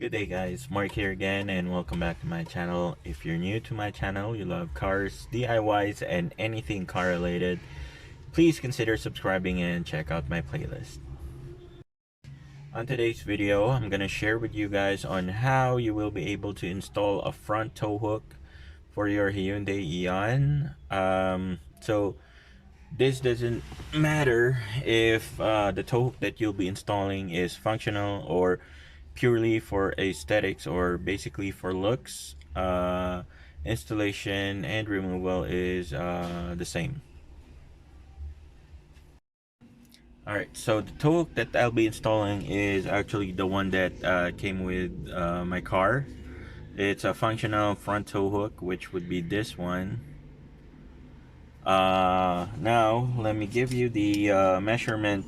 Good day guys, Mark here again and welcome back to my channel. If you're new to my channel, you love cars, DIYs, and anything car related, please consider subscribing and check out my playlist. On today's video, I'm going to share with you guys on how you will be able to install a front tow hook for your Hyundai Eon. So this doesn't matter if the tow hook that you'll be installing is functional or purely for aesthetics or basically for looks. Installation and removal is the same. Alright, so the tow hook that I'll be installing is actually the one that came with my car. It's a functional front tow hook, which would be this one. Now let me give you the measurement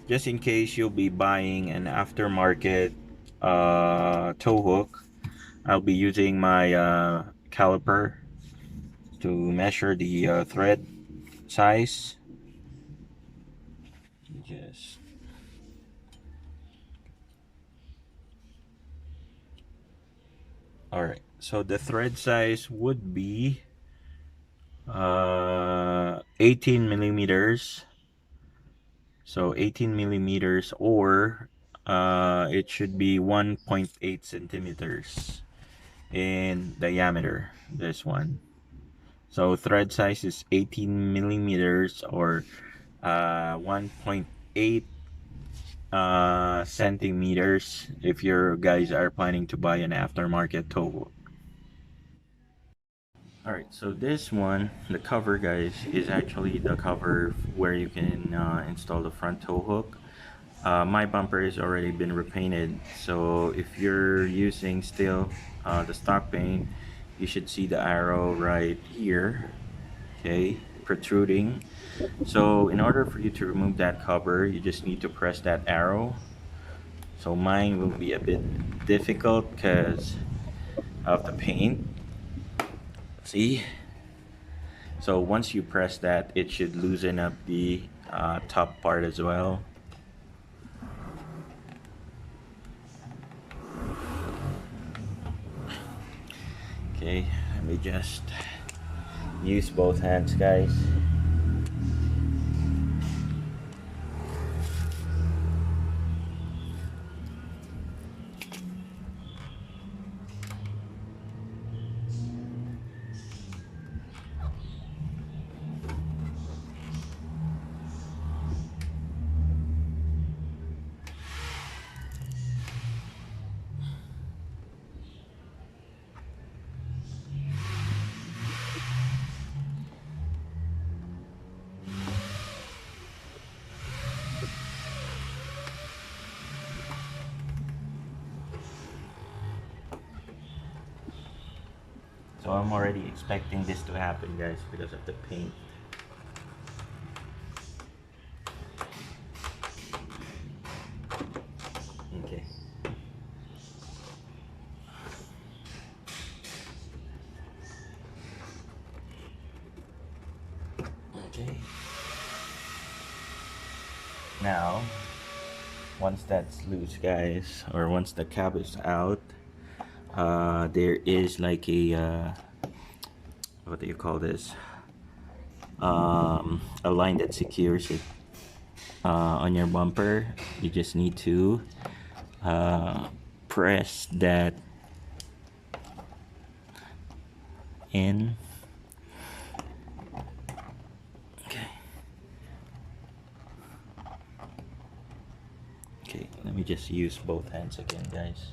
just in case you'll be buying an aftermarket tow hook. I'll be using my caliper to measure the thread size. Just all right, so the thread size would be 18 millimeters. So 18 millimeters, or it should be 1.8 centimeters in diameter, this one. So thread size is 18 millimeters, or 1.8 centimeters if your guys are planning to buy an aftermarket tow hook. Alright, so this one, the cover guys, is actually the cover where you can install the front tow hook. My bumper has already been repainted, so if you're using still the stock paint, you should see the arrow right here, okay, protruding. So in order for you to remove that cover, you just need to press that arrow. So mine will be a bit difficult because of the paint. See? So once you press that, it should loosen up the top part as well. Okay, let me just use both hands, guys. So I'm already expecting this to happen, guys, because of the paint. Okay. Okay. Now, once that's loose, guys, or once the cap is out, there is like a what do you call this? A line that secures it on your bumper. You just need to press that in. Okay. Okay, let me just use both hands again, guys.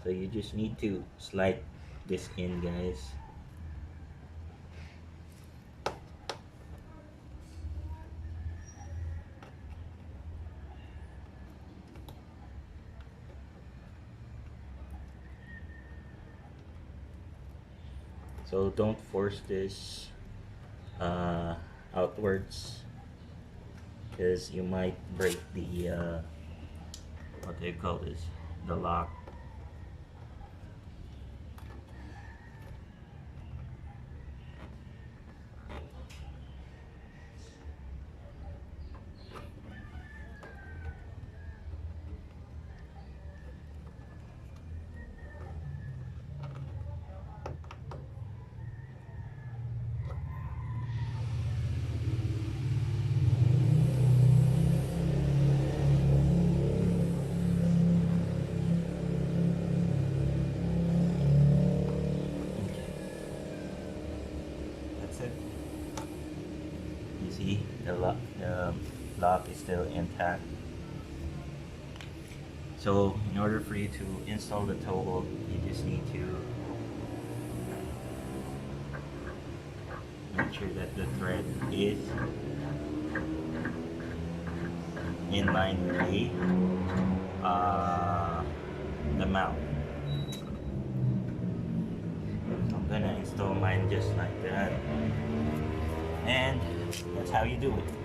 So you just need to slide this in, guys. So don't force this outwards, because you might break the what do you call this, the lock. still intact. So in order for you to install the tow hook, you just need to make sure that the thread is in line with the mount. So I'm gonna install mine just like that, and that's how you do it.